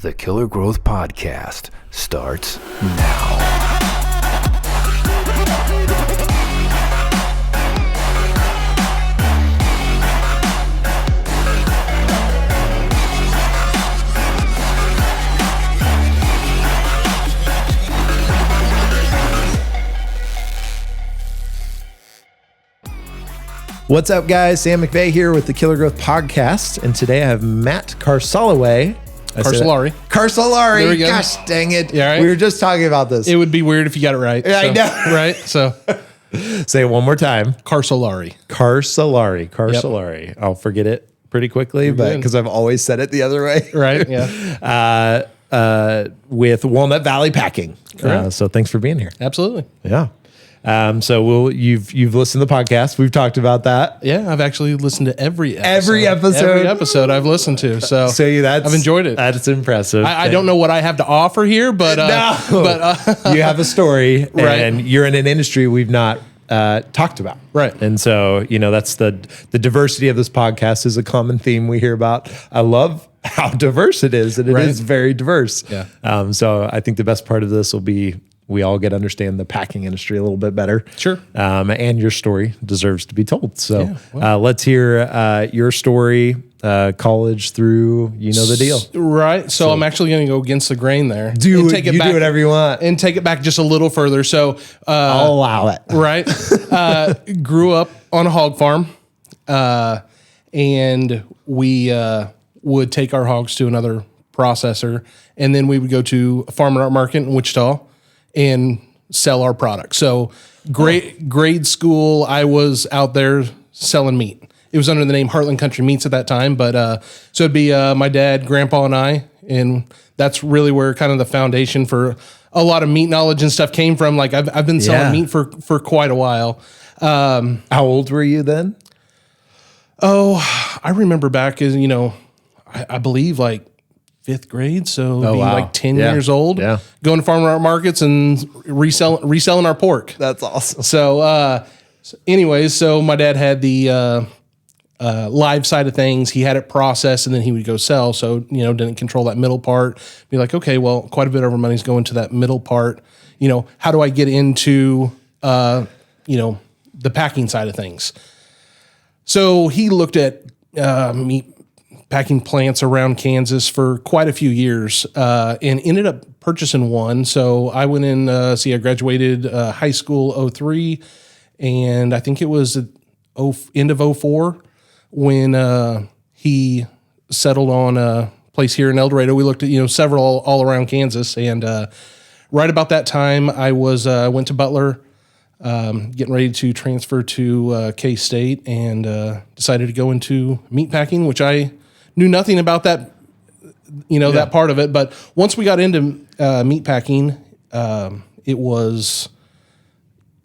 The Killer Growth Podcast starts now. What's up, guys? Sam McVeigh here with the Killer Growth Podcast, and today I have Matt Carselowey. Carselowey. Carselowey. There we go. Gosh dang it. Yeah, right? We were just talking about this. It would be weird if you got it right. I know. Right? So, Say it one more time. Carselowey. Carselowey. I'll forget it pretty quickly, but because I've always said it the other way. Right? Yeah. With Walnut Valley Packing. So thanks for being here. Absolutely. Yeah. So you've listened to the podcast. We've talked about that. Yeah, I've actually listened to every episode. Every episode I've listened to. So I've enjoyed it. That's impressive. I don't know what I have to offer here, but you have a story, Right. and you're in an industry we've not talked about. Right. And so, that's the diversity of this podcast is a common theme we hear about. I love how diverse it is, and it is very diverse. Yeah. So I think the best part of this will be we all get to understand the packing industry a little bit better. Sure. And your story deserves to be told. So Yeah, well. let's hear your story, college through, the deal. Right. So I'm actually going to go against the grain there. Do and take it back, do whatever you want. And take it back just a little further. So I'll allow it. Right. Grew up on a hog farm, and we would take our hogs to another processor, and then we would go to a farmer market in Wichita and sell our product. So grade school, I was out there selling meat. It was under the name Heartland Country Meats at that time, but so it'd be my dad, grandpa, and I, and that's really where kind of the foundation for a lot of meat knowledge and stuff came from. Like I've been selling meat for quite a while. How old were you then? Oh, I remember back as, I believe like 5th grade. So being like 10 years old, going to farmer markets and reselling our pork. That's awesome. So, anyways, so my dad had the live side of things. He had it processed and then he would go sell. So, didn't control that middle part. Be like, okay, well, quite a bit of our money's going to that middle part. How do I get into, the packing side of things? So he looked at meat packing plants around Kansas for quite a few years and ended up purchasing one. So I went in, I graduated high school 03, and I think it was end of 04 when he settled on a place here in El Dorado. We looked at, several all around Kansas, and right about that time I was went to Butler, getting ready to transfer to K-State, and decided to go into meat packing, which I knew nothing about that, that part of it. But once we got into meat packing, it was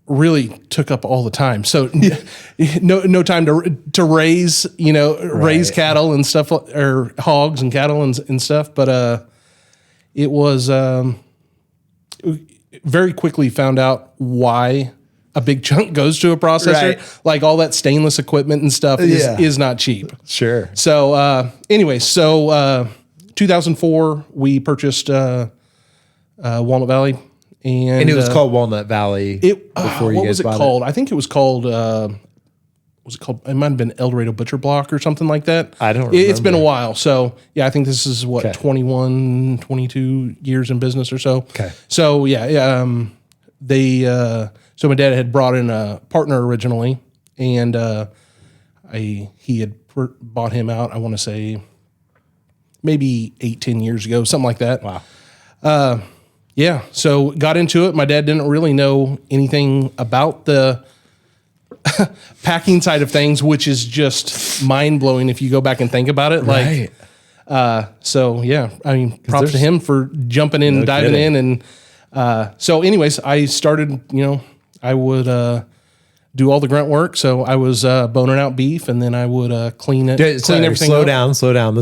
really took up all the time. So no time to raise, raise cattle and stuff, or hogs and cattle and stuff. But it was very quickly found out why a big chunk goes to a processor. Right. Like all that stainless equipment and stuff is not cheap. Sure. So, 2004, we purchased Walnut Valley. And it was called Walnut Valley before you guys bought it? What was it called? I think it was called, it might have been El Dorado Butcher Block or something like that. I don't remember. It's been a while. So, I think this is 21, 22 years in business or so. Okay. So, so my dad had brought in a partner originally, and he had bought him out, I want to say, maybe 8-10 years ago, something like that. Wow. So got into it. My dad didn't really know anything about the packing side of things, which is just mind-blowing if you go back and think about it. Right. Props to him for jumping in and diving in. And so anyways, I started, I would do all the grunt work. So I was boning out beef, and then I would clean everything Slow up. down. This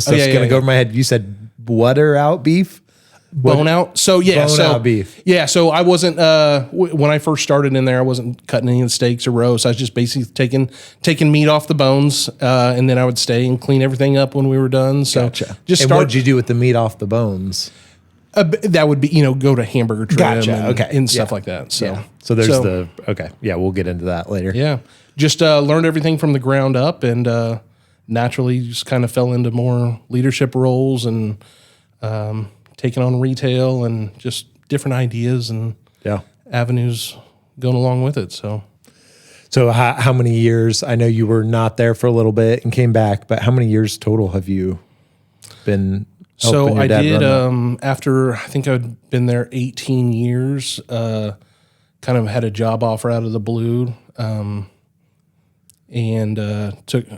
stuff's going to go over my head. You said butter out beef? Bone out. So yeah, Bone out beef. Yeah, so I wasn't when I first started in there, I wasn't cutting any of the steaks or roasts. I was just basically taking meat off the bones, and then I would stay and clean everything up when we were done. So Gotcha. And what'd you do with the meat off the bones? That would be go to hamburger trim and stuff like that. So So there's we'll get into that later. Yeah, just learned everything from the ground up, and naturally just kind of fell into more leadership roles and taking on retail and just different ideas and avenues going along with it. So how many years? I know you were not there for a little bit and came back, but how many years total have you been? So I did after I think I'd been there 18 years. Kind of had a job offer out of the blue. And I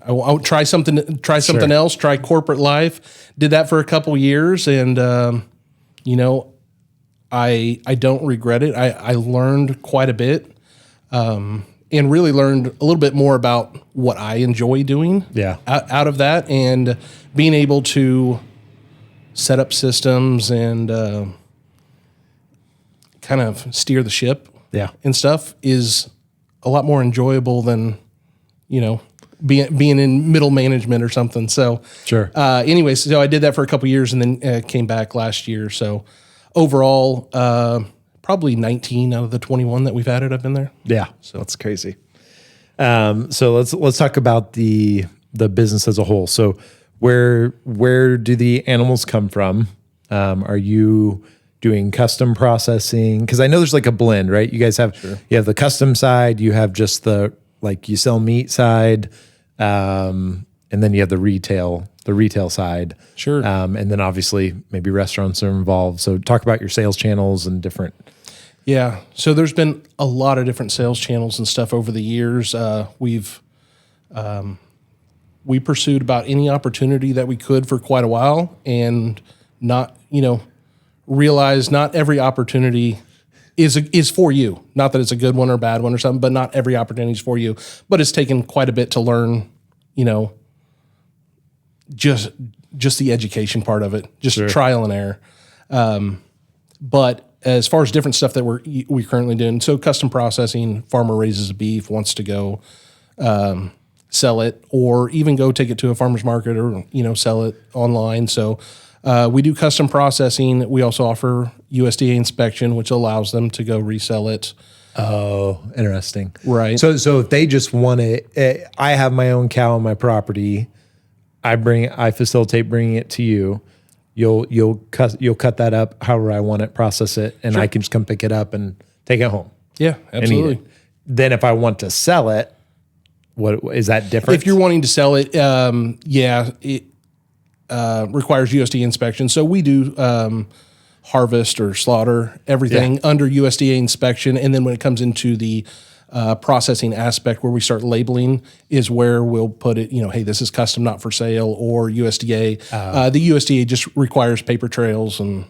would try something else, try corporate life. Did that for a couple years, and I don't regret it. I learned quite a bit, and really learned a little bit more about what I enjoy doing. Yeah. Out of that, and being able to set up systems and kind of steer the ship. Yeah. And stuff is a lot more enjoyable than being in middle management or something. So sure. Anyways, so I did that for a couple years and then came back last year. So overall, probably 19 out of the 21 that we've had I've been there. Yeah. So that's crazy. So let's talk about the business as a whole. So where do the animals come from? Are you doing custom processing? Because I know there's like a blend, right? You guys have you have the custom side, you have just the you sell meat side, and then you have the retail side. Sure. And then obviously maybe restaurants are involved. So talk about your sales channels and different. Yeah. So there's been a lot of different sales channels and stuff over the years. We pursued about any opportunity that we could for quite a while, and not, realized not every opportunity is for you. Not that it's a good one or a bad one or something, but not every opportunity is for you. But it's taken quite a bit to learn, just the education part of it, just trial and error. But as far as different stuff that we're currently doing, so custom processing, farmer raises a beef, wants to go sell it, or even go take it to a farmer's market, or sell it online. So we do custom processing. We also offer USDA inspection, which allows them to go resell it. Oh, interesting. Right. So if they just want it, I have my own cow on my property. I facilitate bringing it to you. You'll cut that up however I want it, process it, and I can just come pick it up and take it home. Yeah, absolutely. Then if I want to sell it, what is that different? If you're wanting to sell it, it requires USDA inspection. So we do harvest or slaughter everything under USDA inspection, and then when it comes into the processing aspect where we start labeling is where we'll put it, hey, this is custom, not for sale, or USDA. The USDA just requires paper trails and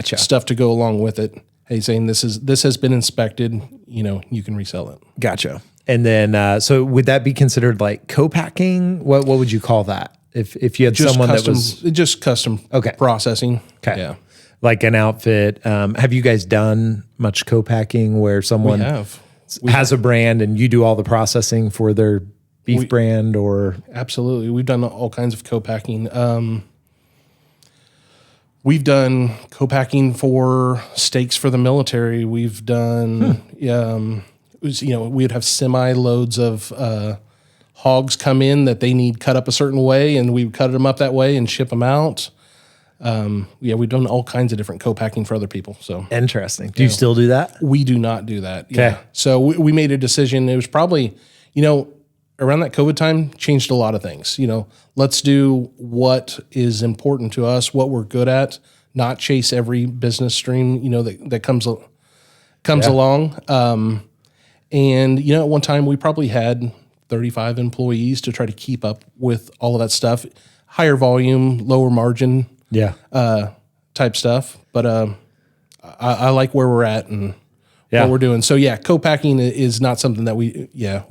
stuff to go along with it. Hey, saying this has been inspected, you can resell it. Gotcha. And then, so would that be considered like co-packing? What would you call that? If you had just someone custom, that was just custom processing. Okay. Yeah. Like an outfit. Have you guys done much co-packing where someone has a brand and you do all the processing for their beef brand? Or absolutely. We've done all kinds of co-packing. We've done co-packing for steaks for the military. We've done, we'd have semi loads of hogs come in that they need cut up a certain way, and we cut them up that way and ship them out. We've done all kinds of different co-packing for other people. So interesting. Do you still do that? We do not do that. Okay. Yeah. So we made a decision. It was probably, around that COVID time, changed a lot of things. Let's do what is important to us, what we're good at, not chase every business stream, that comes along. And at one time we probably had 35 employees to try to keep up with all of that stuff, higher volume, lower margin, type stuff. But I like where we're at and what we're doing. So co-packing is not something that we do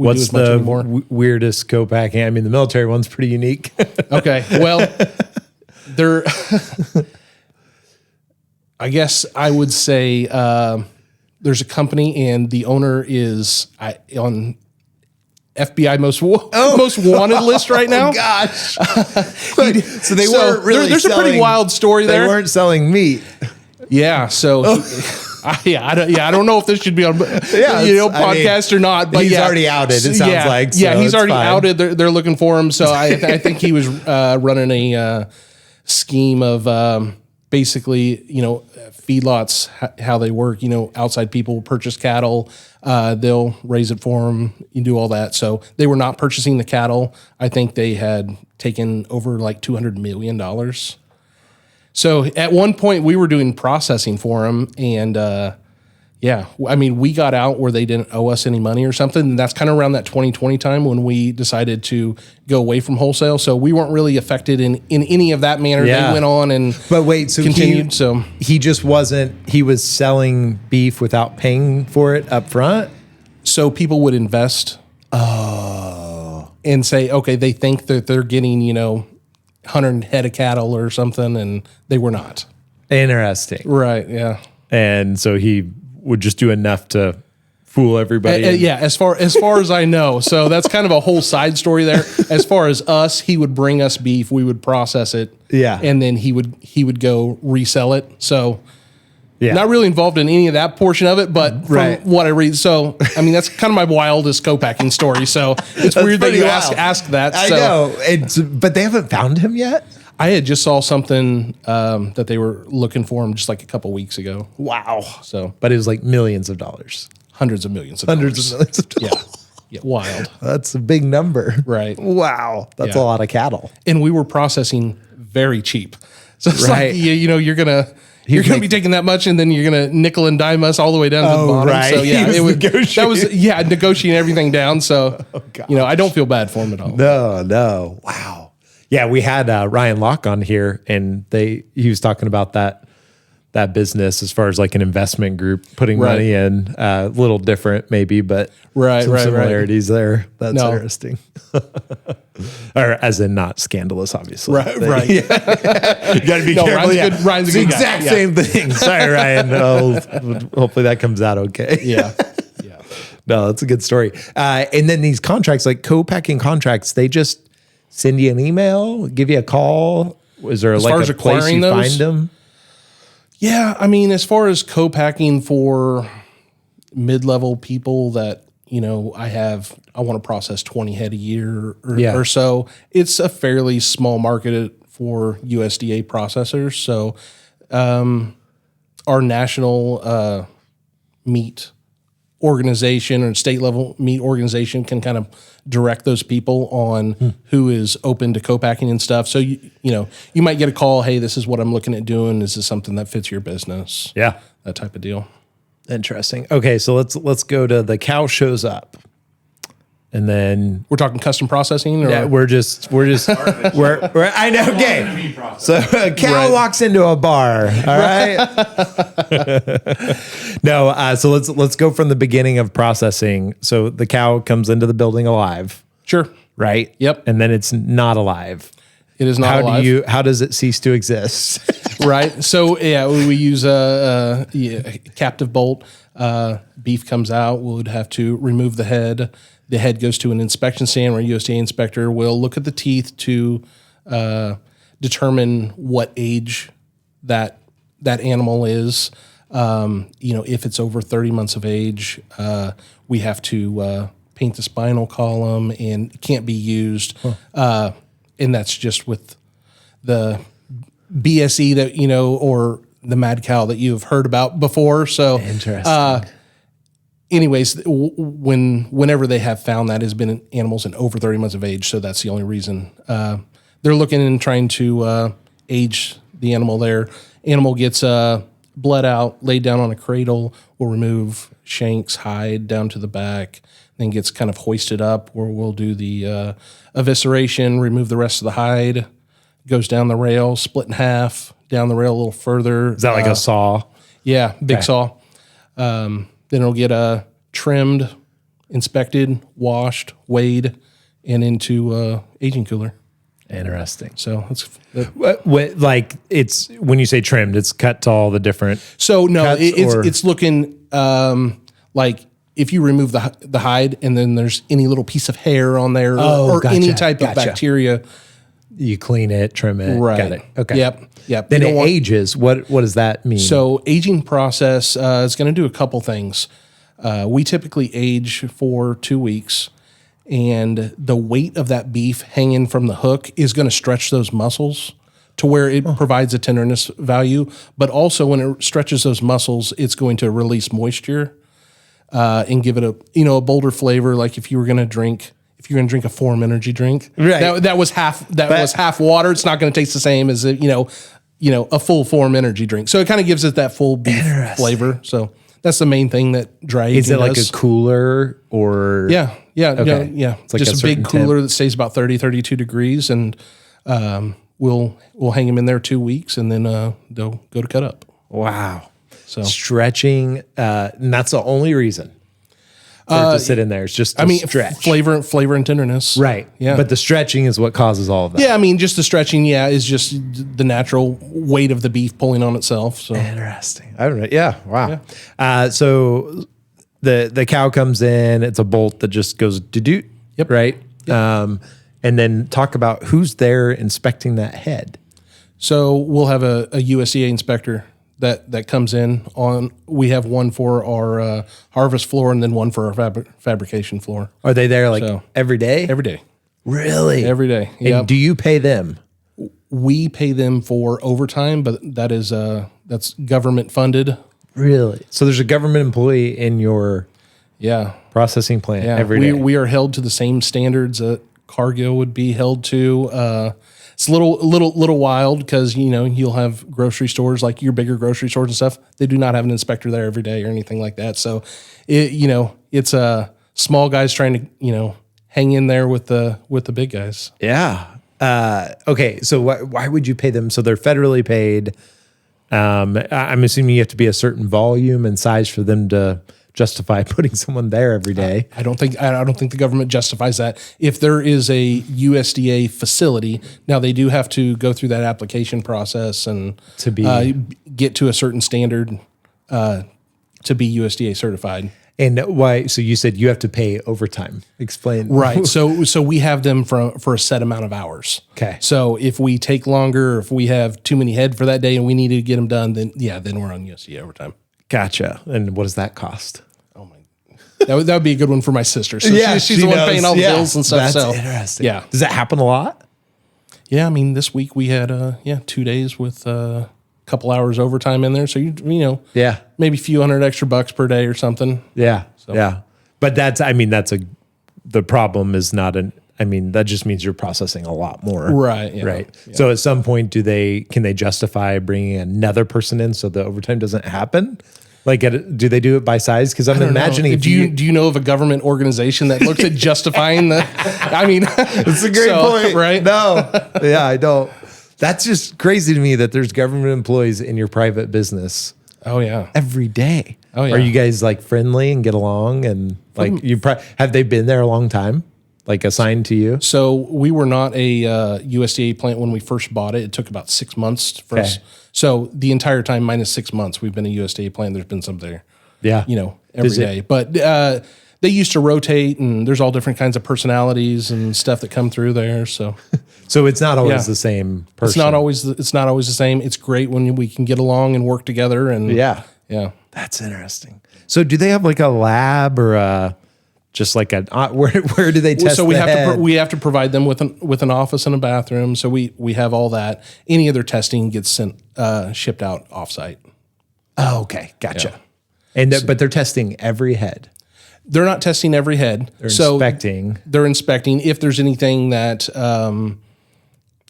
as much anymore. What's the weirdest co-packing? I mean, the military one's pretty unique. Okay, well, I guess I would say there's a company and the owner is on FBI most wanted list right now. Oh gosh! So they weren't really. There's selling, a pretty wild story there. They weren't selling meat. Yeah. So. I don't know if this should be on podcast or not. But he's already outed. It sounds like. So he's already fine. outed. They're looking for him. So I think he was running a scheme of basically, feedlots, how they work. Outside people purchase cattle, they'll raise it for them. You do all that. So they were not purchasing the cattle. I think they had taken over like $200 million. So at one point we were doing processing for them, and we got out where they didn't owe us any money or something. And that's kind of around that 2020 time when we decided to go away from wholesale. So we weren't really affected in any of that manner. Yeah. They went on and continued. He just wasn't. He was selling beef without paying for it up front. So people would invest. And say, okay, they think that they're getting 100 head of cattle or something, and they were not. Interesting. Right, yeah. And so he would just do enough to fool everybody. As far as I know. So that's kind of a whole side story there. As far as us, he would bring us beef, we would process it, and then he would go resell it. So not really involved in any of that portion of it, but from what I read. So, that's kind of my wildest co-packing story. So it's weird that you ask that. I know. But they haven't found him yet? I had just saw something that they were looking for him just like a couple weeks ago. Wow. So, but it was like millions of dollars. Hundreds of millions of dollars. Yeah, wild. That's a big number. Right. Wow. That's a lot of cattle. And we were processing very cheap. So it's like, you're going to be taking that much, and then you're going to nickel and dime us all the way down to the bottom. Right. So yeah, negotiating negotiating everything down. So, I don't feel bad for him at all. No. Wow. Yeah. We had Ryan Locke on here, and he was talking about that business as far as like an investment group putting money in, a little different maybe, but some similarities there. That's interesting. Or as in not scandalous, obviously. Right. You got to be careful. Ryan's a good guy. Exact same thing. Sorry, Ryan. Hopefully that comes out okay. Yeah. No, that's a good story. And then these contracts, like co-packing contracts, they just send you an email, give you a call. Is there like a place you find them? Yeah, as far as co-packing for mid-level people that, I want to process 20 head a year or so, it's a fairly small market for USDA processors. So our national meat organization or state level meat organization can kind of direct those people on who is open to co-packing and stuff. So, you might get a call, hey, this is what I'm looking at doing. Is this something that fits your business? Yeah. That type of deal. Interesting. Okay. So let's go to the cow shows up. And then we're talking custom processing, or we're just I know. Okay, so a cow walks into a bar. All right. No. So let's go from the beginning of processing. So the cow comes into the building alive. Sure. Right. Yep. And then it's not alive. It is not alive. How does it cease to exist? Right. So we use a captive bolt. Beef comes out. We would have to remove the head. The head goes to an inspection stand where a USDA inspector will look at the teeth to determine what age that animal is. If it's over 30 months of age, we have to paint the spinal column, and it can't be used. And that's just with the BSE that, or the mad cow that you've heard about before. So interesting. Anyways, whenever they have found that has been animals in over 30 months of age, so that's the only reason. They're looking and trying to age the animal there. Animal gets bled out, laid down on a cradle. We'll remove shanks, hide down to the back, then gets kind of hoisted up, where we'll do the evisceration, remove the rest of the hide, goes down the rail, split in half, down the rail a little further. Is that like a saw? Yeah, big saw. Then it'll get trimmed, inspected, washed, weighed, and into aging cooler. Interesting. So What, like it's when you say trimmed, it's cut to all the different. so no, cuts, or- it's looking like if you remove the hide and then there's any little piece of hair on there or gotcha, any type of gotcha. bacteria. You clean it, trim it. Right. Got it. Okay. Yep. Then You it don't want- ages. What does that mean? So aging process is going to do a couple things. We typically age for 2 weeks, and the weight of that beef hanging from the hook is going to stretch those muscles to where it provides a tenderness value. But also when it stretches those muscles, it's going to release moisture and give it a bolder flavor. Like if you were going to drink a Form energy drink, Right. that was half water. It's not going to taste the same as a full Form energy drink. So it kind of gives it that full beef flavor. So that's the main thing that dry aging is it like does. a cooler or? Yeah. Okay. It's like just a a certain big cooler temp. that stays about 30, 32 degrees, and we'll hang them in there 2 weeks, and then they'll go to cut up. Wow. So Stretching, and that's the only reason for it to sit in there. It's just to stretch. flavor and tenderness. Right. Yeah. But the stretching is what causes all of that. Yeah, I mean, just the stretching, is just the natural weight of the beef pulling on itself. So Interesting. I don't know. Yeah. Wow. So the cow comes in, it's a bolt that just goes do. Yep. Right. And then talk about who's there inspecting that head. So we'll have a USDA inspector that comes in on. We have one for our harvest floor and then one for our fabrication floor. Are they there like So- every day? Every day. Really? Every day. And Yep. do you pay them? We pay them for overtime, but that's government funded. Really? So there's a government employee in your Yeah. processing plant Yeah. every day. We are held to the same standards that Cargill would be held to. It's a little wild because you'll have grocery stores like your bigger grocery stores and stuff. They do not have an inspector there every day or anything like that. So it's small guys trying to hang in there with the big guys. Yeah. Okay. So why would you pay them? So they're federally paid. I'm assuming you have to be a certain volume and size for them to justify putting someone there every day. I don't think the government justifies that. If there is a USDA facility, now they do have to go through that application process and To be- get to a certain standard to be USDA certified. And why? So you said you have to pay overtime. Explain. Right. So we have them for a set amount of hours. Okay. So if we take longer, if we have too many head for that day and we need to get them done, then we're on USDA overtime. Gotcha. And what does that cost? Oh my, that would be a good one for my sister. So she's she the one knows. paying all the Yeah. bills and stuff. That's so interesting. Yeah. Does that happen a lot? Yeah. I mean, this week we had 2 days with a couple hours overtime in there. So Yeah. maybe a few $100 extra per day or something. Yeah. Yeah. But the problem is not that just means you're processing a lot more. Right. Yeah. Right. Yeah. So at some point, can they justify bringing another person in so the overtime doesn't happen? Like, do they do it by size? Because I'm imagining. Do you know of a government organization that looks at justifying the? I mean, It's a great point, right? No, yeah, I don't. That's just crazy to me that there's government employees in your private business Oh yeah. every day. Oh, yeah. Are you guys like friendly and get along and like have they been there a long time? Like assigned to you? So we were not a USDA plant when we first bought it. It took about 6 months for us. So the entire time minus 6 months, we've been a USDA plant. There's been some there, Yeah. every day. But they used to rotate, and there's all different kinds of personalities and stuff that come through there. So So it's not always Yeah. the same person. it's not always the same. It's great when we can get along and work together. And Yeah. yeah. That's interesting. So do they have like a lab or just like where do they test? So we the have head? to we have to provide them with an office and a bathroom. So we have all that. Any other testing gets shipped out offsite. Oh, okay, gotcha. And but they're testing every head. They're not testing every head. They're inspecting. They're inspecting. If there's anything that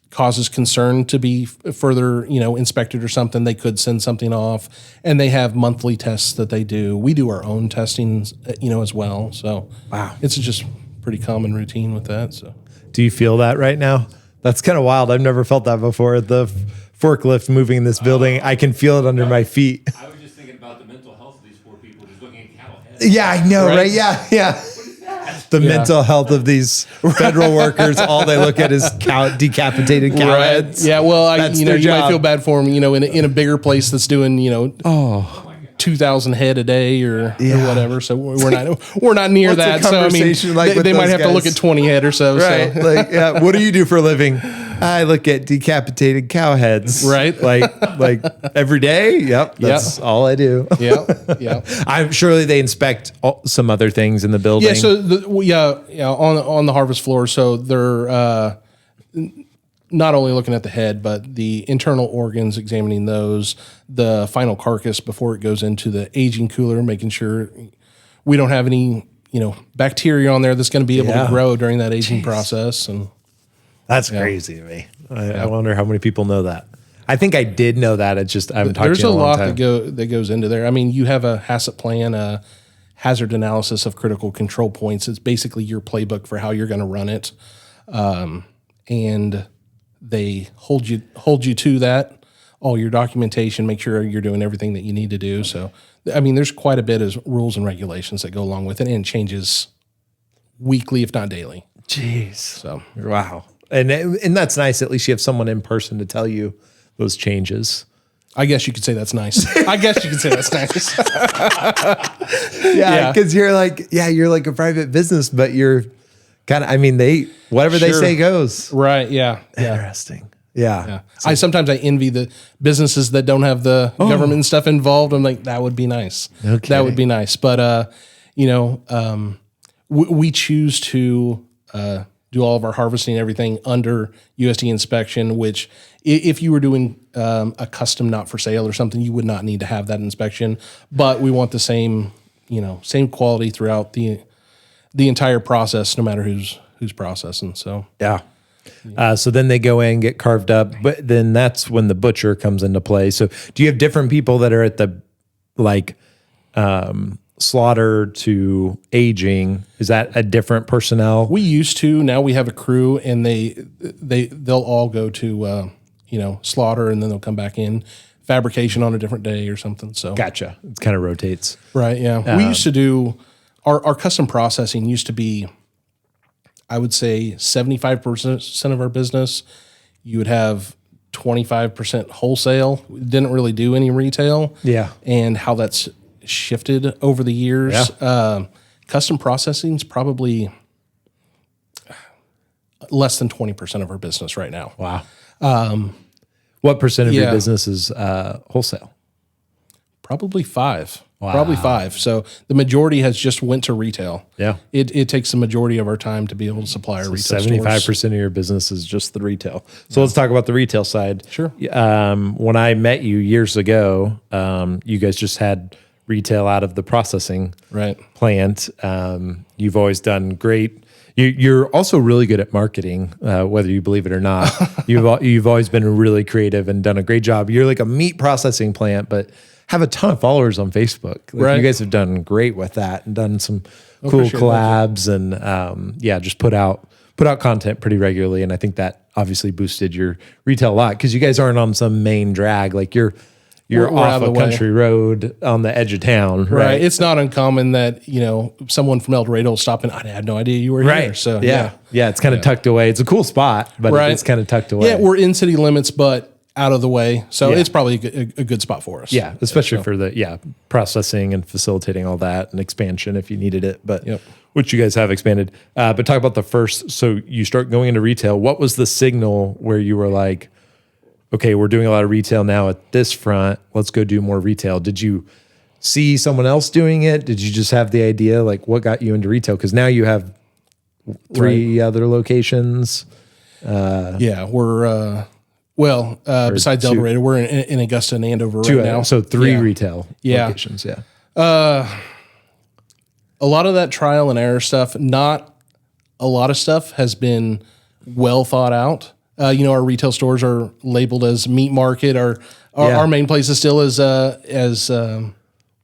causes concern to be further, inspected or something, they could send something off. And they have monthly tests that they do. We do our own testing, as well. So Wow. it's just pretty common routine with that. So Do you feel that right now? That's kind of wild. I've never felt that before. The forklift moving in this building, I can feel it under my feet. I was just thinking about the mental health of these poor people just looking at cattle heads. Yeah, I know, right? Yeah, yeah. The mental health of these federal workers, all they look at is decapitated cow heads. Yeah, well, That's you their might job. feel bad for them, in a bigger place that's doing, 2,000 head a day or whatever. So we're not near What's a that. So I mean, conversation like with they might those have to look guys? at 20 head or so. Right. So. Like, what do you do for a living? I look at decapitated cow heads. Right. Like every day. Yep. That's all I do. Yeah. I'm surely they inspect some other things in the building. Yeah. So on the harvest floor. So they're not only looking at the head, but the internal organs, examining those, the final carcass before it goes into the aging cooler, making sure we don't have any, bacteria on there that's going to be able to grow during that aging process. And that's crazy to me. I wonder how many people know that. I think I did know that. It's just I haven't talked to you in a long time. There's a lot that goes into there. I mean, you have a HACCP plan, a hazard analysis of critical control points. It's basically your playbook for how you're going to run it, and they hold you to that. All your documentation, make sure you're doing everything that you need to do. So, I mean, there's quite a bit of rules and regulations that go along with it, and it changes weekly, if not daily. Jeez. So, wow. And that's nice. At least you have someone in person to tell you those changes. I guess you could say that's nice. Yeah, because you're like a private business, but you're kind of. I mean, whatever they say goes. Right. Yeah. Interesting. Yeah. So, sometimes I envy the businesses that don't have the government stuff involved. I'm like, that would be nice. Okay. That would be nice. But we choose to do all of our harvesting and everything under USDA inspection, which if you were doing a custom not for sale or something, you would not need to have that inspection. But we want the same quality throughout the entire process, no matter who's processing. So yeah. So then they go in, get carved up, but then that's when the butcher comes into play. So do you have different people that are at the slaughter to aging? Is that a different personnel? We used to. Now we have a crew, and they'll all go to slaughter, and then they'll come back in fabrication on a different day or something. So Gotcha. It kind of rotates. Right. Yeah. We used to do our custom processing used to be, I would say 75% of our business. You would have 25% wholesale. We didn't really do any retail. Yeah. And how that's shifted over the years. Yeah. Custom processing is probably less than 20% of our business right now. Wow. What percent of your business is wholesale? Probably 5. Wow. Probably 5. So the majority has just went to retail. Yeah. It takes the majority of our time to be able to supply our retail 75% stores. of your business is just the retail. So let's talk about the retail side. Sure. When I met you years ago, you guys just had retail out of the processing plant. You've always done great. You're also really good at marketing, whether you believe it or not. You've always been really creative and done a great job. You're like a meat processing plant, but have a ton of followers on Facebook. You guys have done great with that and done some cool collabs and just put out content pretty regularly. And I think that obviously boosted your retail a lot because you guys aren't on some main drag. Like you're off a country road on the edge of town. Right. It's not uncommon that, someone from El Dorado will stop and I had no idea you were here. So yeah, it's kind of tucked away. It's a cool spot, but it's kind of tucked away. Yeah, we're in city limits, but out of the way. So it's probably a good spot for us. Yeah, especially for the processing and facilitating all that and expansion if you needed it. But which you guys have expanded. But talk about the first. So you start going into retail. What was the signal where you were like, okay, we're doing a lot of retail now at this front. Let's go do more retail. Did you see someone else doing it? Did you just have the idea? Like what got you into retail? Because now you have 3 other locations. We're besides El Dorado, we're in Augusta and Andover right now. So 3 retail locations. Yeah. A lot of that trial and error stuff, not a lot of stuff has been well thought out. Our retail stores are labeled as meat market. Our main place is still as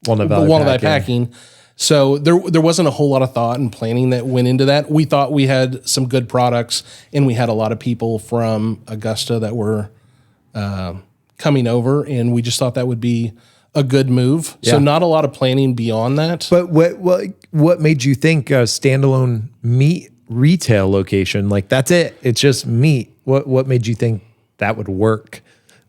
Walnut Valley Packing. So there wasn't a whole lot of thought and planning that went into that. We thought we had some good products, and we had a lot of people from Augusta that were coming over, and we just thought that would be a good move. Yeah. So not a lot of planning beyond that. But what made you think a standalone meat retail location, like that's it? It's just meat. What made you think that would work?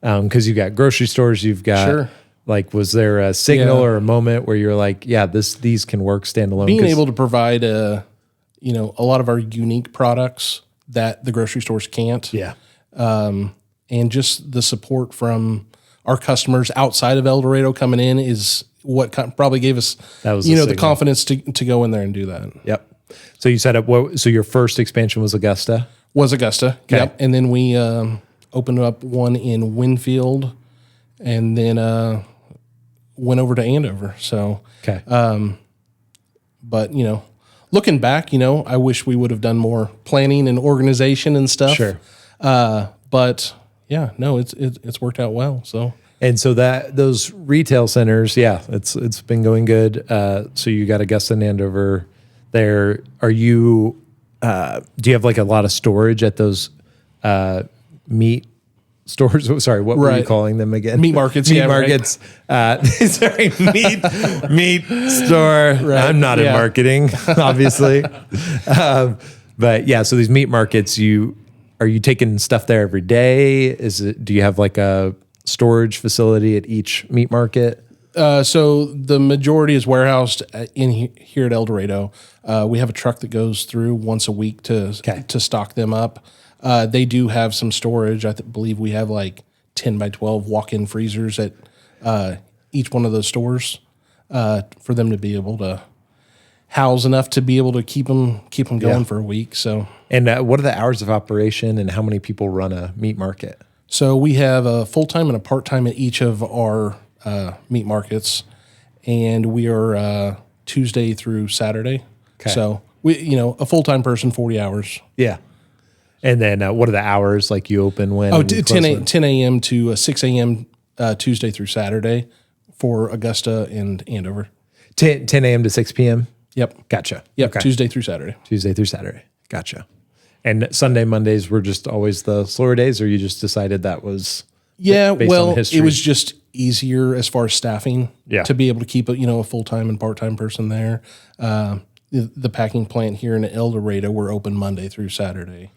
Because you've got grocery stores, you've got Sure. like, was there a signal Yeah. or a moment where you're like, yeah, these can work standalone? Being able to provide a lot of our unique products that the grocery stores can't. yeah, And just the support from our customers outside of El Dorado coming in is what probably gave us, That was the the signal. confidence to go in there and do that. yep. So you said so your first expansion was Augusta. Was Augusta. Yep. And then we opened up one in Winfield and then went over to Andover. So, Okay. but looking back, I wish we would have done more planning and organization and stuff. Sure. But yeah, no, it's worked out well. So And so those retail centers, yeah, it's been going good. So you got Augusta and Andover there. Are you? Do you have like a lot of storage at those meat stores? Sorry, what were you Right. calling them again? Meat markets, Meat yeah, right. markets. Sorry, meat store. Right, I'm not in yeah. marketing, obviously. But yeah, so these meat markets, are you taking stuff there every day? Do you have like a storage facility at each meat market? So the majority is warehoused here at El Dorado. We have a truck that goes through once a week to stock them up. They do have some storage. I believe we have like 10 by 12 walk-in freezers at each one of those stores for them to be able to house enough to be able to keep them going for a week. So, And what are the hours of operation and how many people run a meat market? so we have a full-time and a part-time at each of our meat markets, and we are Tuesday through Saturday. Okay. So we, a full-time person, 40 hours. Yeah. And then what are the hours like you open when? Oh, and you 10 close when? 10 a.m. to 6 a.m. Tuesday through Saturday for Augusta and Andover. 10 a.m. to 6 p.m.? Yep. Gotcha. Yep. Okay. Tuesday through Saturday. Tuesday through Saturday. Gotcha. And Sunday, Mondays were just always the slower days, or you just decided that was Yeah. based on Well, history? it was just easier as far as staffing Yeah. to be able to keep a full-time and part-time person there. The packing plant here in El Dorado, we're open Monday through Saturday.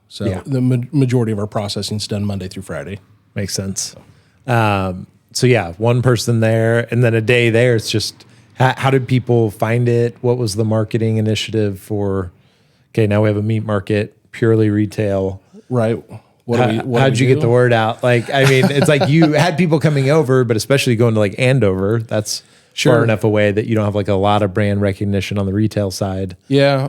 So Yeah. the majority of our processing is done Monday through Friday. Makes sense. So yeah, one person there, and then a day there. It's just how did people find it? What was the marketing initiative for? Okay, now we have a meat market, purely retail. Right. How'd you get the word out? Like, I mean, it's like you had people coming over, but especially going to like Andover, that's Sure. far enough away that you don't have like a lot of brand recognition on the retail side. Yeah.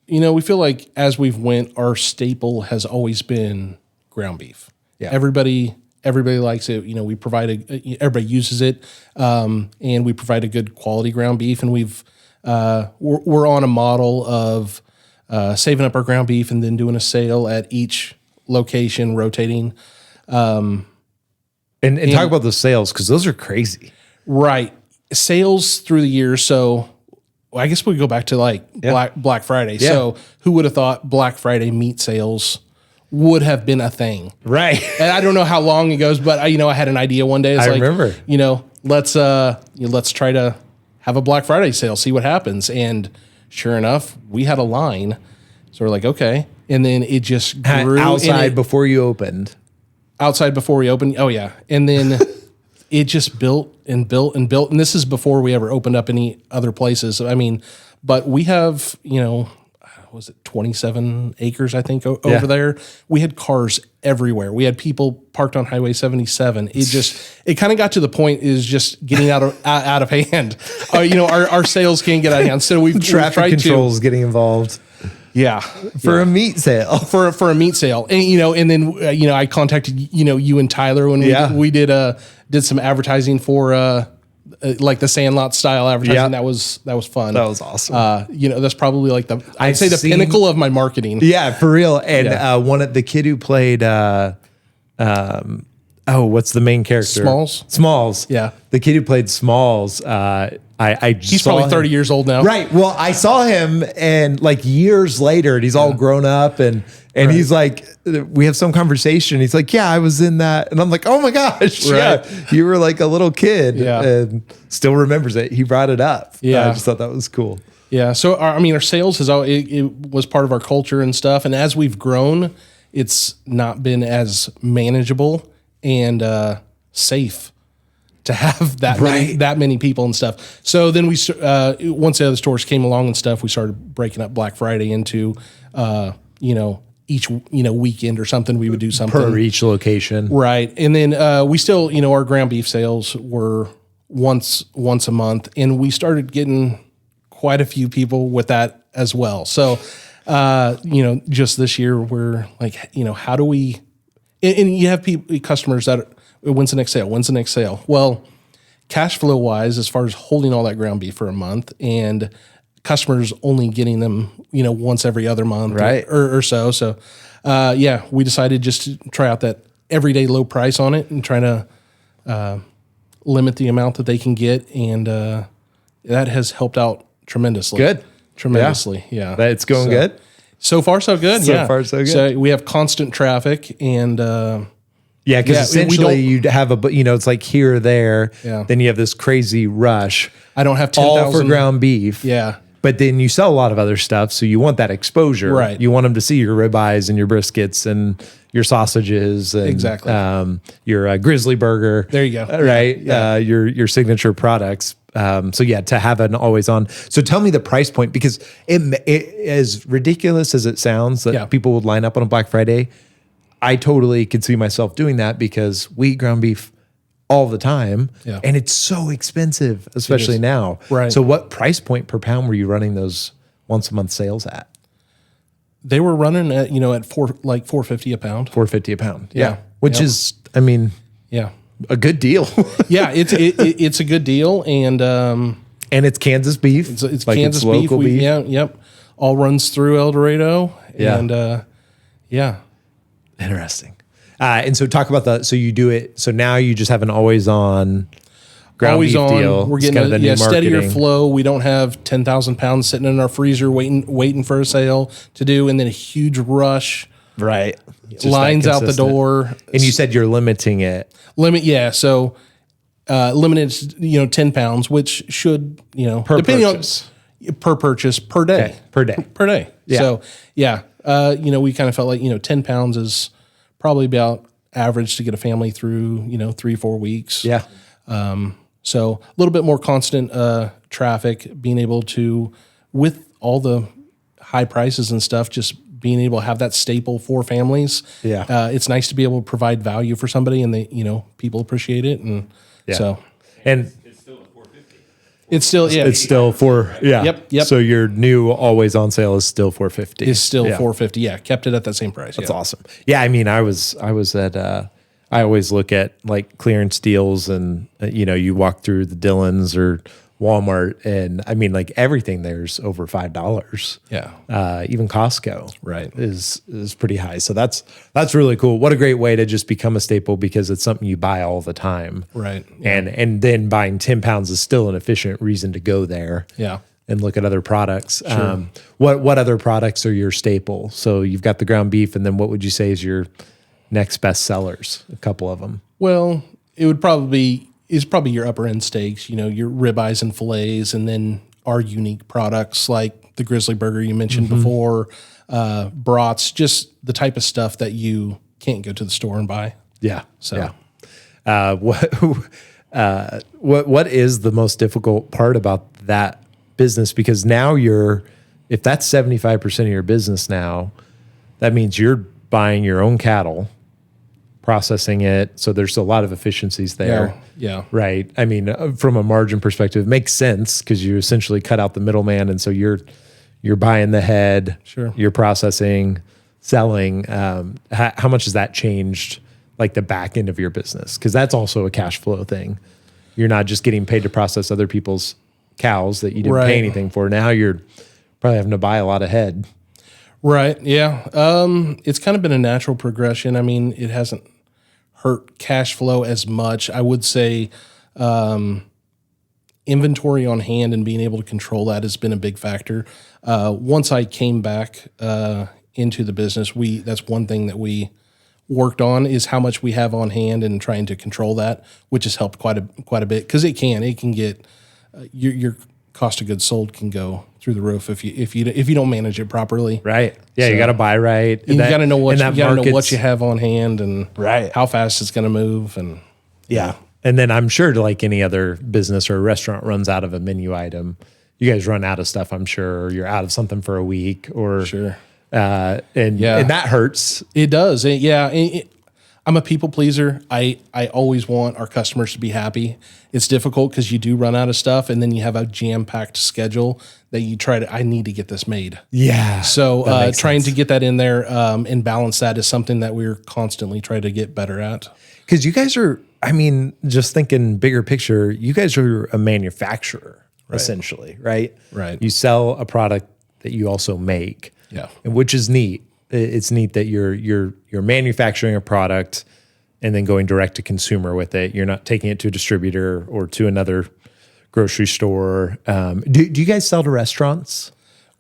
We feel like as we've went, our staple has always been ground beef. Yeah. Everybody likes it. We provide everybody uses it. And we provide a good quality ground beef. And we're on a model of saving up our ground beef and then doing a sale at each location, rotating. And talk about the sales, because those are crazy. Right. Sales through the years. So I guess we go back to like Black Friday. Yeah. So who would have thought Black Friday meat sales would have been a thing? Right. And I don't know how long it goes, but I had an idea one day. It's I like, remember. Let's try to have a Black Friday sale, see what happens. And sure enough, we had a line. So we're like, okay. And then it just grew Outside before you opened. outside before we opened. Oh yeah. And then it just built and built and built. And this is before we ever opened up any other places. I mean, but we have, was it 27 acres, I think, over there. We had cars everywhere. We had people parked on Highway 77. It kind of got to the point is just getting out of hand. Our sales can't get out of hand. So we've Traffic tried controls getting involved. Yeah. For a meat sale. For a meat sale. And then I contacted you and Tyler when we did some advertising for like the Sandlot style advertising. Yeah. That was fun. That was awesome. That's probably like I'd say the seen- pinnacle of my marketing. Yeah, for real. And Yeah. one of the kid who played what's the main character? Smalls. Yeah. The kid who played Smalls, He's probably 30 years old now. Right. Well, I saw him and like years later, and he's all grown up and And he's like, we have some conversation. He's like, yeah, I was in that. And I'm like, oh my gosh. Right. Yeah. You were like a little kid Yeah. and still remembers it. He brought it up. Yeah. I just thought that was cool. Yeah. So, our sales it was part of our culture and stuff. And as we've grown, it's not been as manageable and safe to have that many people and stuff. So then once the other stores came along and stuff, we started breaking up Black Friday into, each, weekend or something, we would do something. Per each location. Right. And then we still, our ground beef sales were once a month, and we started getting quite a few people with that as well. So, just this year we're like, how do we, and you have customers that, when's the next sale? When's the next sale? Well, cash flow wise, as far as holding all that ground beef for a month and customers only getting them, once every other month right. or so. So, we decided just to try out that everyday low price on it and trying to limit the amount that they can get. And that has helped out tremendously. Good. Tremendously. Yeah. It's going good. So far, so good. So far, so good. So we have constant traffic and, yeah, because essentially you'd have it's like here or there. Yeah. Then you have this crazy rush. I don't have 10,000 10,000 all for ground beef. Yeah. But then you sell a lot of other stuff, so you want that exposure. Right. You want them to see your ribeyes and your briskets and your sausages and Exactly. Your grizzly burger. There you go. Right. Yeah. Your signature products. To have an always on. So tell me the price point, because it as ridiculous as it sounds that people would line up on a Black Friday. I totally could see myself doing that because we eat ground beef all the time, and it's so expensive, especially now. Right. So what price point per pound were you running those once a month sales at? They were running at $4.50 a pound. $4.50 a pound. Yeah. Which is, yeah, a good deal. yeah, it's a good deal, and it's Kansas beef. It's like Kansas beef. Local beef. Yeah, yep. All runs through El Dorado. Yeah. And Interesting. And so talk about so you do it. So now you just have an always on ground always beef on. deal. We're It's getting kind of the new steadier marketing. flow. We don't have 10,000 pounds sitting in our freezer waiting for a sale to do, and then a huge rush. Right. Just Lines that out the consistent. door. And you said you're limiting it. So limited, 10 pounds, which should, Per depending purchase. per purchase per day. Okay. Per day. Per day. Yeah. So we kind of felt like, 10 pounds is probably about average to get a family through, 3-4 weeks. Yeah. So a little bit more constant traffic, being able to, with all the high prices and stuff, just being able to have that staple for families. Yeah. It's nice to be able to provide value for somebody, and they, people appreciate it. And so, And it's still, yeah, it's still Yep. So your new always on sale is still $4.50. is still $4.50. Yeah. Kept it at that same price. That's awesome. Yeah, I was at I always look at like clearance deals, and you walk through the Dillons or Walmart, and like everything there's over $5. Yeah. Even Costco, Right. is pretty high. So that's really cool. What a great way to just become a staple, because it's something you buy all the time. Right. And then buying 10 pounds is still an efficient reason to go there. Yeah. And look at other products. What other products are your staple? So you've got the ground beef, and then what would you say is your next best sellers? A couple of them. Well, it would probably your upper end steaks, your ribeyes and fillets, and then our unique products like the grizzly burger you mentioned before, brats, just the type of stuff that you can't go to the store and buy. Yeah. So, what is the most difficult part about that business? Because now if that's 75% of your business now, that means you're buying your own cattle, processing it. So there's a lot of efficiencies there. Yeah. Right. From a margin perspective, it makes sense because you essentially cut out the middleman. And so you're buying the head, Sure. You're processing, selling. How much has that changed, like the back end of your business? Because that's also a cash flow thing. You're not just getting paid to process other people's cows that you didn't Right. pay anything for. Now you're probably having to buy a lot of head. Right. Yeah. It's kind of been a natural progression. It hasn't hurt cash flow as much. I would say inventory on hand and being able to control that has been a big factor. Once I came back into the business, that's one thing that we worked on is how much we have on hand and trying to control that, which has helped quite a bit because it can get your cost of goods sold can go through the roof if you don't manage it properly. Right. Yeah. So, you got to buy right. You got to know what you have on hand and right. how fast it's going to move. And yeah. And then I'm sure like any other business or restaurant runs out of a menu item. You guys run out of stuff, I'm sure, or you're out of something for a week or sure. And that hurts. It does. I'm a people pleaser. I always want our customers to be happy. It's difficult because you do run out of stuff and then you have a jam-packed schedule that you I need to get this made. Yeah. So trying to get that in there and balance that is something that we're constantly trying to get better at. Because you guys are, just thinking bigger picture, you guys are a manufacturer essentially, right? Right. You sell a product that you also make. Yeah. Which is neat. It's neat that you're manufacturing a product and then going direct to consumer with it. You're not taking it to a distributor or to another grocery store. Do you guys sell to restaurants?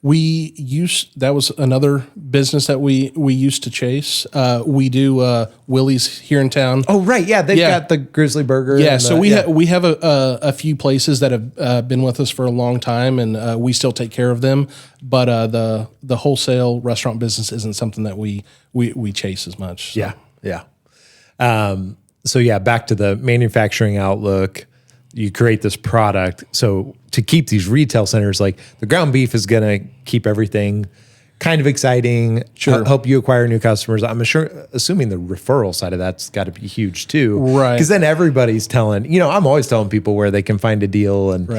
That was another business that we used to chase. We do Willie's here in town. Oh, right. Yeah. They've got the Grizzly Burger. Yeah. So we have a few places that have been with us for a long time and we still take care of them. But the wholesale restaurant business isn't something that we chase as much. So. Yeah. Yeah. So yeah, back to the manufacturing outlook. You create this product. So to keep these retail centers, like the ground beef is going to keep everything kind of exciting, help you acquire new customers. I'm assuming the referral side of that's got to be huge too. Right. Because then everybody's telling, I'm always telling people where they can find a deal. And,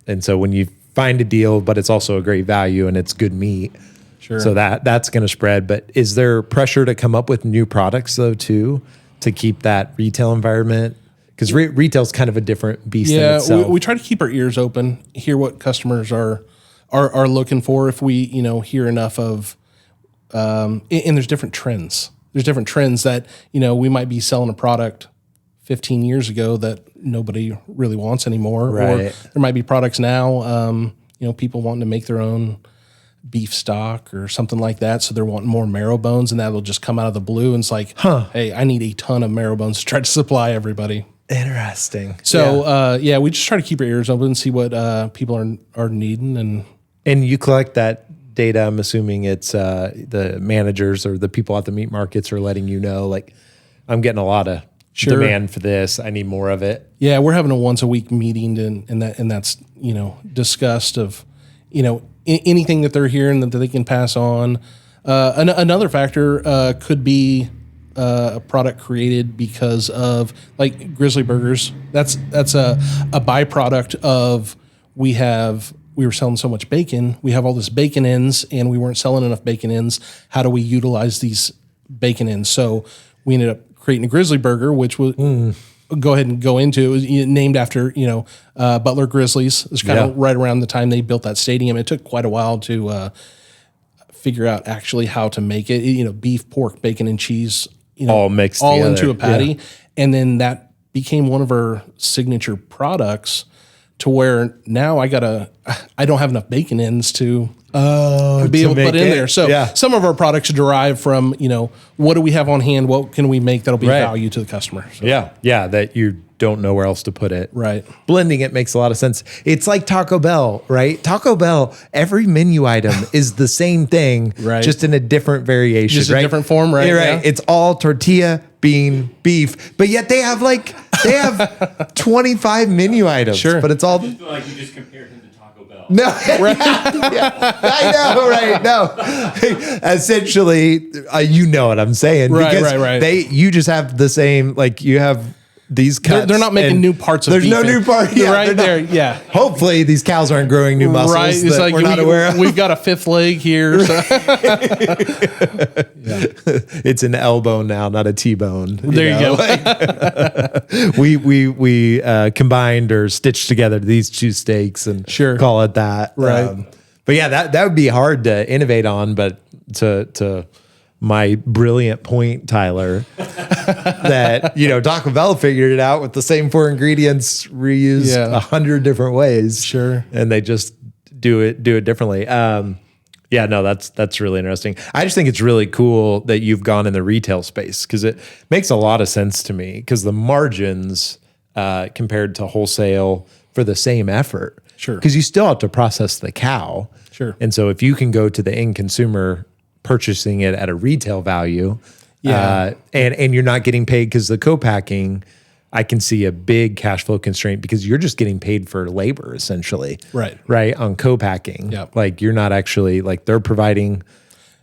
and so when you find a deal, but it's also a great value and it's good meat. Sure. So that's going to spread. But is there pressure to come up with new products though too, to keep that retail environment? Because retail's kind of a different beast in itself. We try to keep our ears open, hear what customers are looking for. If we, hear enough of, and there's different trends. There's different trends that, we might be selling a product 15 years ago that nobody really wants anymore. Right. Or there might be products now, people wanting to make their own beef stock or something like that. So they're wanting more marrow bones and that'll just come out of the blue. And it's like, hey, I need a ton of marrow bones to try to supply everybody. Interesting. So, we just try to keep our ears open and see what people are needing. And you collect that data. I'm assuming it's the managers or the people at the meat markets are letting you know, like, I'm getting a lot of demand for this. I need more of it. Yeah, we're having a once a week meeting and that's, discussed of, anything that they're hearing that they can pass on. Another factor could be a product created because of like Grizzly Burgers. That's a byproduct of we were selling so much bacon. We have all this bacon ends and we weren't selling enough bacon ends. How do we utilize these bacon ends? So we ended up creating a Grizzly Burger, which was go ahead and go into. It was named after, Butler Grizzlies. It was kind of right around the time they built that stadium. It took quite a while to figure out actually how to make it, beef, pork, bacon, and cheese, all mixed all together. into a patty. Yeah. And then that became one of our signature products to where now I don't have enough bacon ends to be able to put in there. So some of our products derive from, what do we have on hand? What can we make that'll be value to the customer? So. Yeah. That you don't know where else to put it. Right. Blending it makes a lot of sense. It's like Taco Bell, right? Taco Bell, every menu item is the same thing, just in a different variation, just a different form, right? Yeah, right. Yeah. It's all tortilla, bean, beef, but yet they have 25 menu items, but it's all. I feel like you just compared him to Taco Bell. No, I know, right? No, essentially, you know what I'm saying, right. You just have the same, like you have. These cuts. They're not making new parts of beef. There's no new part. Yeah, right there. Yeah. Hopefully these cows aren't growing new muscles it's that like we're not aware of. We've got a fifth leg here. So. It's an elbow now, not a T-bone. There you go. We combined or stitched together these two steaks and call it that. Right. But yeah, that would be hard to innovate on, but to my brilliant point, Tyler, that, Taco Bell figured it out with the same 4 ingredients reused 100 different ways. Sure. And they just do it differently. Yeah, no, that's really interesting. I just think it's really cool that you've gone in the retail space because it makes a lot of sense to me because the margins compared to wholesale for the same effort. Sure. Because you still have to process the cow. Sure. And so if you can go to the end consumer purchasing it at a retail value, and you're not getting paid because the co-packing, I can see a big cash flow constraint because you're just getting paid for labor essentially. Right. On co-packing. Yep. Like you're not actually like they're providing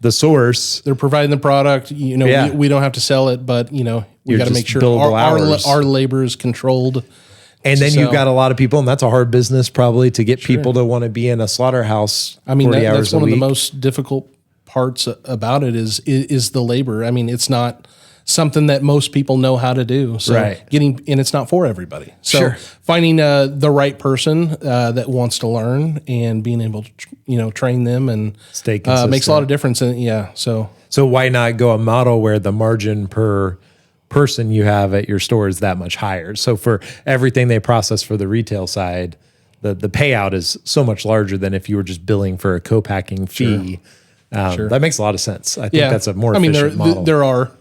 the source. They're providing the product. You know, we don't have to sell it, but we You're got to just make sure billable hours. our labor is controlled. And then So- you've got a lot of people, and that's a hard business probably to get people to want to be in a slaughterhouse. I mean, 40 hours that's a one of week. the most difficult parts about it is the labor. I mean, it's not something that most people know how to do. So Right. and it's not for everybody. So Sure. finding the right person that wants to learn and being able to train them and Stay makes a lot consistent. of difference. And So why not go a model where the margin per person you have at your store is that much higher? So for everything they process for the retail side, the payout is so much larger than if you were just billing for a co-packing fee. That makes a lot of sense. I think that's a more efficient model. There are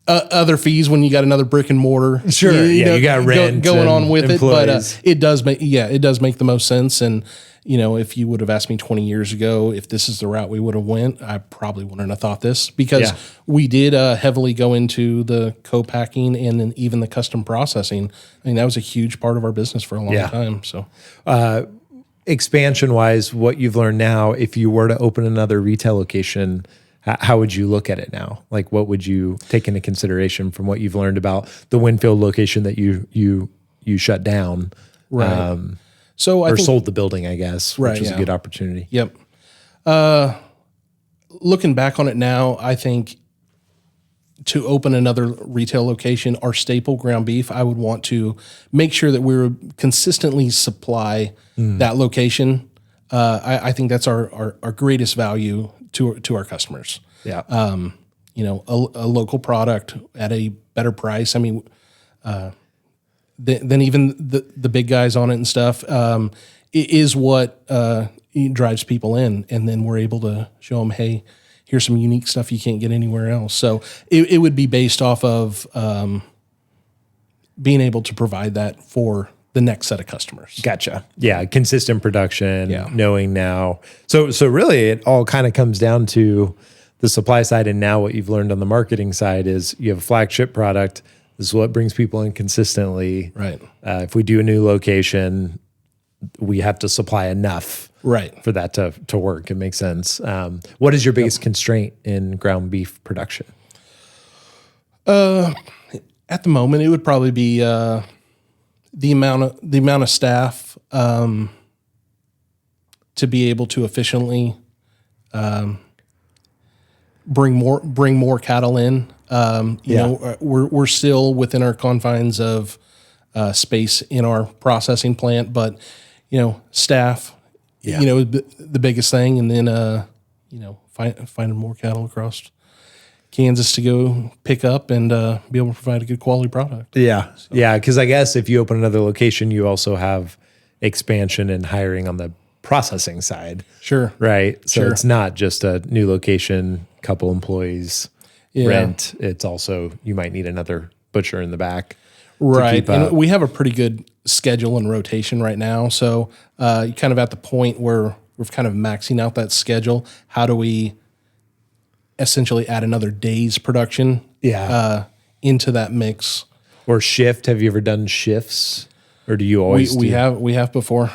other fees when you got another brick and mortar. Sure, you got rent going on and with employees. it, but it does make the most sense. And if you would have asked me 20 years ago if this is the route we would have went, I probably wouldn't have thought this because we did heavily go into the co-packing and then even the custom processing. I mean, that was a huge part of our business for a long time. So Expansion wise, what you've learned now, if you were to open another retail location, how would you look at it now? Like, what would you take into consideration from what you've learned about the Winfield location that you shut down, right. So I or think, sold the building, I guess, which was a good opportunity. Yep. Looking back on it now, I think to open another retail location, our staple ground beef, I would want to make sure that we were consistently supply that location. I think that's our greatest value to our customers. Yeah. A local product at a better price. I mean, than even the big guys on it and stuff, it is what drives people in. And then we're able to show them, hey, here's some unique stuff you can't get anywhere else. So it would be based off of being able to provide that for the next set of customers. Gotcha. Yeah. Consistent production, Yeah. knowing now. So really it all kind of comes down to the supply side. And now what you've learned on the marketing side is you have a flagship product. This is what brings people in consistently. Right. If we do a new location, we have to supply enough Right. for that to work. It makes sense. What is your biggest constraint in ground beef production? At the moment, it would probably be the amount of staff to be able to efficiently bring more cattle in. We're still within our confines of space in our processing plant, but staff, the biggest thing, and then finding more cattle across Kansas to go pick up and be able to provide a good quality product. Yeah. Yeah. Because I guess if you open another location, you also have expansion and hiring on the processing side. Sure. Right. So Sure. it's not just a new location, couple employees, rent. It's also, you might need another butcher in the back. Right. keep up. And we have a pretty good schedule and rotation right now. So you're kind of at the point where we're kind of maxing out that schedule. How do we essentially add another day's production into that mix? Or shift. Have you ever done shifts? Or do you always We have before.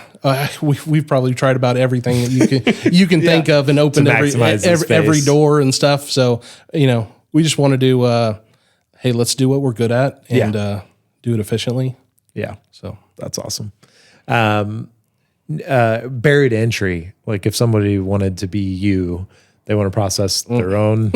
We've probably tried about everything that you can think of and opened maximize the every space. door and stuff. So we just want to do. Hey, let's do what we're good at and do it efficiently. Yeah. So That's awesome. Buried entry. Like if somebody wanted to be you, they want to process their own,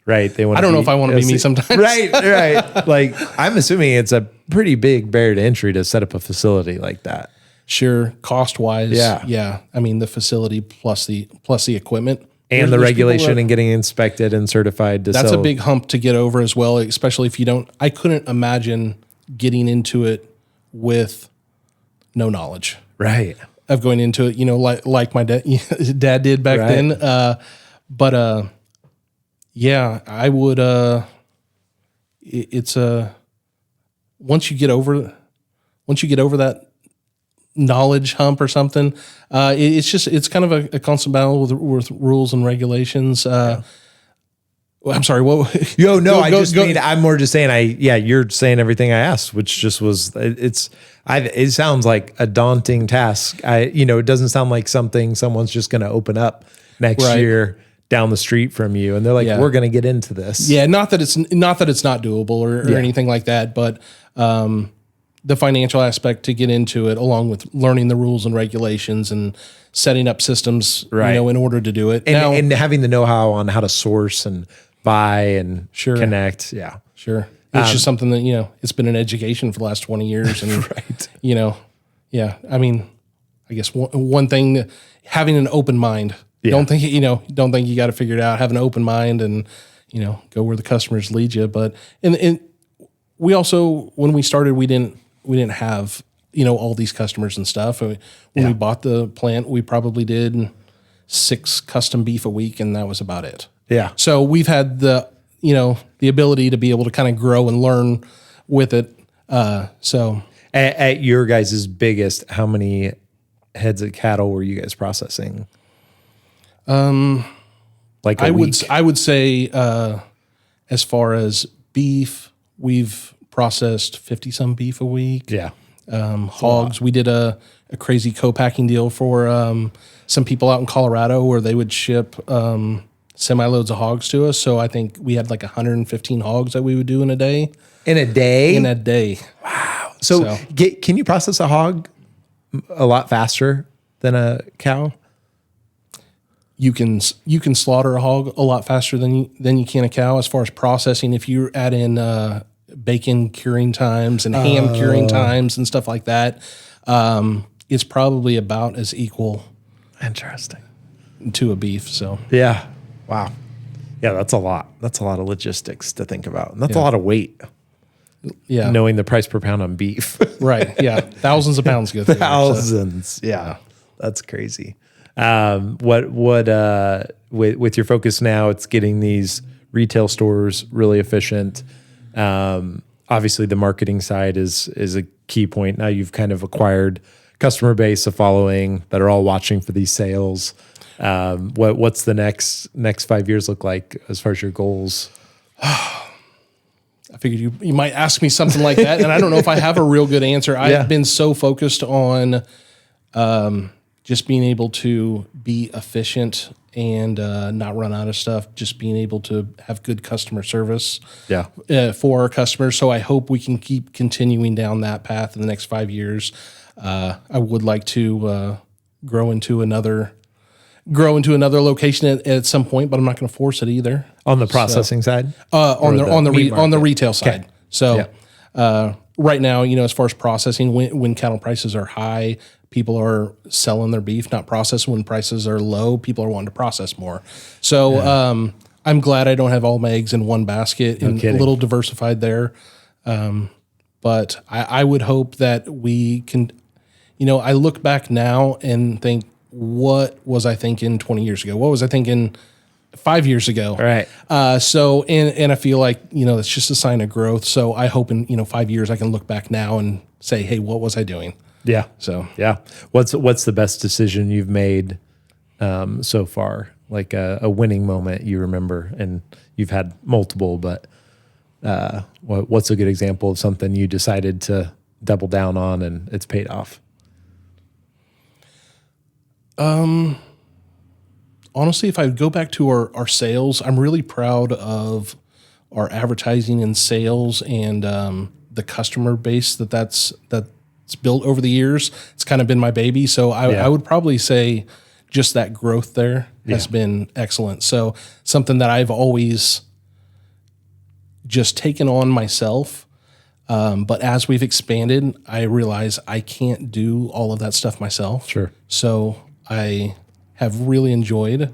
right? They want. I don't know if I want to be me sometimes. Right. Like I'm assuming it's a pretty big barrier to entry to set up a facility like that. Sure, cost wise, Yeah. yeah. I mean, the facility plus the equipment And the There's people regulation that- and getting inspected and certified to That's sell. a big hump to get over as well, especially if you don't. I couldn't imagine getting into it with no knowledge. Right. going into it, like my dad did back Right. then. But yeah, I would, it's once you get over that knowledge hump or something, it's kind of a constant battle with rules and regulations. I'm sorry. What? I'm more just saying. You're saying everything I asked, which just was. It sounds like a daunting task. It doesn't sound like something someone's just going to open up next Right. year down the street from you, and they're like, Yeah. we're going to get into this. Yeah, not that it's not doable or anything like that, but the financial aspect to get into it, along with learning the rules and regulations and setting up systems, Right. in order to do it. and having the know-how on how to source and buy and Sure. connect. Yeah. Sure. It's just something that, it's been an education for the last 20 years. And, Right. yeah. I mean, I guess one thing, having an open mind. Yeah. Don't think you got to figure it out. Have an open mind and, go where the customers lead you. But, and we also, when we started, we didn't have, all these customers and stuff. When we bought the plant, we probably did 6 custom beef a week, and that was about it. Yeah. So we've had the ability to be able to kind of grow and learn with it. So At your guys' biggest, how many heads of cattle were you guys processing? Like I week? would say, as far as beef, we've processed 50 some beef a week. Yeah. Hogs, we did a crazy co-packing deal for some people out in Colorado where they would ship semi-loads of hogs to us. So I think we had like 115 hogs that we would do in a day. In a day? So can you process a hog a lot faster than a cow? You can slaughter a hog a lot faster than you can a cow as far as processing. If you add in bacon curing times and ham curing times and stuff like that, it's probably about as equal. Interesting. To a beef. So Yeah. Wow. Yeah, that's a lot. That's a lot of logistics to think about. And that's a lot of weight, yeah, knowing the price per pound on beef. right, yeah, thousands of pounds go through. Thousands. Yeah. That's crazy. With your focus now, it's getting these retail stores really efficient. Obviously the marketing side is a key point. Now you've kind of acquired customer base, a following that are all watching for these sales. What's the next 5 years look like as far as your goals? I figured you might ask me something like that, and I don't know if I have a real good answer. I've been so focused on just being able to be efficient and not run out of stuff, just being able to have good customer service for our customers. So I hope we can keep continuing down that path in the next 5 years. I would like to grow into another location at some point, but I'm not going to force it either. On the processing side? On the retail side. Okay. So right now, as far as processing, when cattle prices are high, people are selling their beef, not processing. When prices are low, people are wanting to process more. So I'm glad I don't have all my eggs in one basket and a little diversified there. But I would hope that we can, I look back now and think, what was I thinking 20 years ago? What was I thinking 5 years ago? Right. So, and I feel like, it's just a sign of growth. So I hope in, 5 years I can look back now and say, hey, what was I doing? Yeah. So, yeah. What's the best decision you've made so far? Like a winning moment you remember, and you've had multiple, but what's a good example of something you decided to double down on and it's paid off? Honestly, if I go back to our sales, I'm really proud of our advertising and sales and the customer base that's built over the years. It's kind of been my baby. So I would probably say just that growth there has been excellent. So something that I've always just taken on myself. But as we've expanded, I realize I can't do all of that stuff myself. Sure. So I have really enjoyed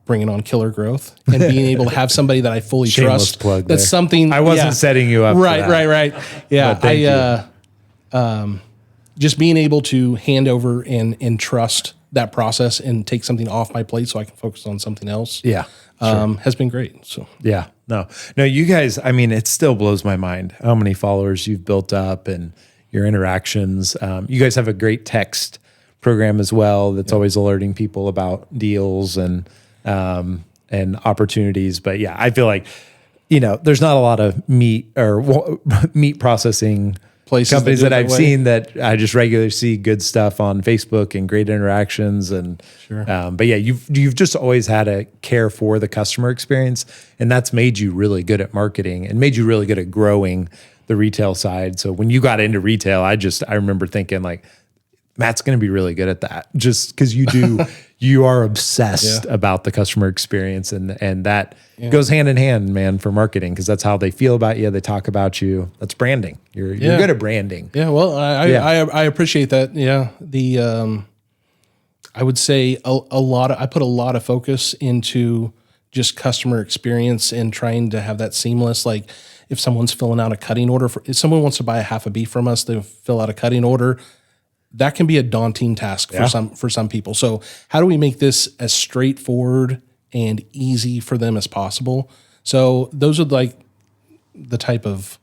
bringing on Killer Growth and being able to have somebody that I fully Shameless trust. plug That's there. something I wasn't setting you up. Right, for that. right. Yeah, But thank you. just being able to hand over and trust that process and take something off my plate so I can focus on something else. Yeah. Has been great. So Yeah, no, you guys, I mean, it still blows my mind how many followers you've built up and your interactions. You guys have a great text program as well that's always alerting people about deals and opportunities. But yeah, I feel like, there's not a lot of meat processing Places companies that do that it I've that way. seen that I just regularly see good stuff on Facebook and great interactions. And, but yeah, you've just always had a care for the customer experience, and that's made you really good at marketing and made you really good at growing the retail side. So when you got into retail, I remember thinking like, Matt's going to be really good at that, just because you are obsessed about the customer experience, and that goes hand in hand, man, for marketing, because that's how they feel about you. They talk about you. That's branding. You're good at branding. yeah, well, I appreciate that. Yeah, I would say I put a lot of focus into just customer experience and trying to have that seamless. Like if someone's filling out a cutting order, if someone wants to buy a half a beef from us, they fill out a cutting order. That can be a daunting task for some people. So how do we make this as straightforward and easy for them as possible? So those are like the type of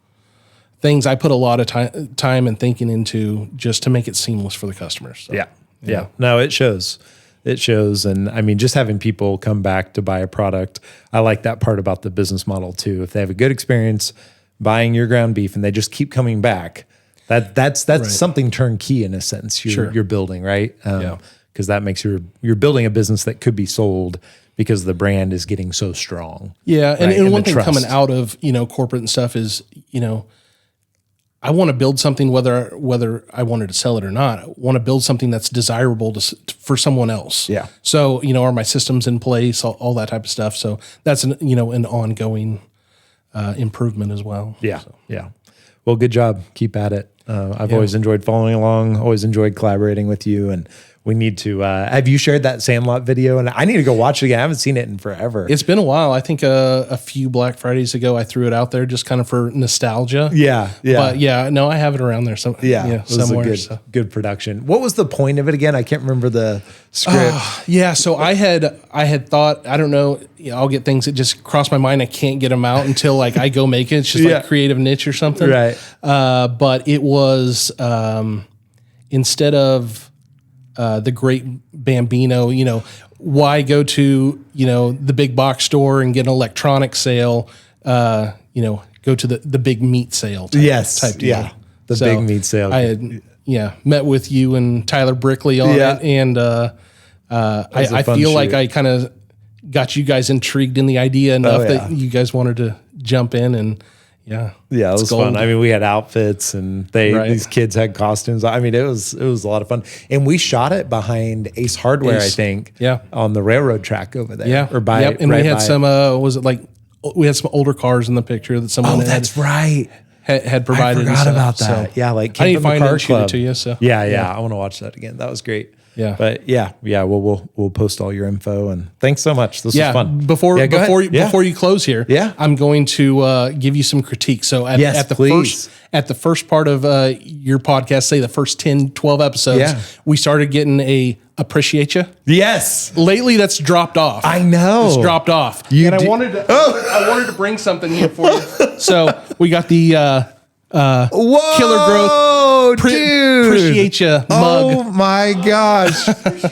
things I put a lot of time and thinking into just to make it seamless for the customers. So, Yeah. No, it shows. It shows. And I mean, just having people come back to buy a product, I like that part about the business model too. If they have a good experience buying your ground beef and they just keep coming back, that's something turnkey in a sense you're building, right? Because that makes you're building a business that could be sold because the brand is getting so strong. Yeah, right? and one thing trust. coming out of corporate and stuff is I want to build something whether I wanted to sell it or not. I want to build something that's desirable for someone else. Yeah. So are my systems in place, all that type of stuff. So that's an ongoing improvement as well. Yeah. Well, good job. Keep at it. I've always enjoyed following along, always enjoyed collaborating with you. And we need to, have you shared that Sandlot video? And I need to go watch it again. I haven't seen it in forever. It's been a while. I think a few Black Fridays ago, I threw it out there just kind of for nostalgia. Yeah. But I have it around there. It was somewhere. a good production. What was the point of it again? I can't remember the script. So I had thought, I don't know, I'll get things that just cross my mind. I can't get them out until like I go make it. It's just like creative niche or something. Right. But it was, instead of, the great Bambino, why go to, the big box store and get an electronic sale, go to the big meat sale type deal. Yeah. The big meat sale. I had, met with you and Tyler Brickley on it. And, I feel like I kind of got you guys intrigued in the idea enough that you guys wanted to jump in and, it was fun. I mean, we had outfits and these kids had costumes. I mean, it was a lot of fun. And we shot it behind Ace Hardware, I think. Yeah. On the railroad track over there. Yeah. Or by and we had some we had some older cars in the picture that someone that's right. had provided. I forgot about that. So, like I need to find it Car and shoot Club. it to you. So Yeah. I want to watch that again. That was great. Yeah. But we'll post all your info, and thanks so much. This was fun. Before you close here, I'm going to give you some critique. So at the first part of your podcast, say the first 10, 12 episodes, we started getting a appreciate you. Yes. Lately that's dropped off. I know. It's dropped off. I wanted to bring something here for you. So we got the Killer Growth dude. Appreciate you mug. Oh my gosh.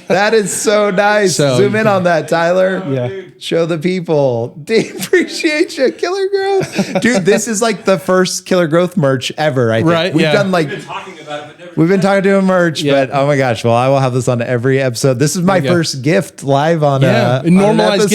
That is so nice. So, zoom in on that, Tyler. Yeah. Show the people. Dude, appreciate you, Killer Growth. Dude, this is like the first Killer Growth merch ever, I think. Right, We've done like... We've been talking about it, but never. We've been talking to merch, but oh my gosh. Well, I will have this on every episode. This is my first gift live on normalize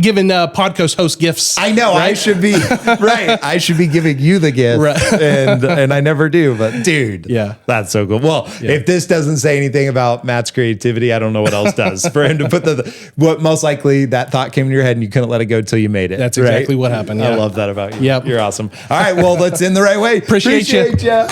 giving podcast host gifts. I know. Right? I should be right. I should be giving you the gift, and I never do. But dude, that's so cool. Well, if this doesn't say anything about Matt's creativity, I don't know what else does. For him to put what most likely that thought came into your head and you couldn't let it go till you made it. That's exactly what happened. I love that about you. Yep. You're awesome. All right. Well, let's end the right way. Appreciate you.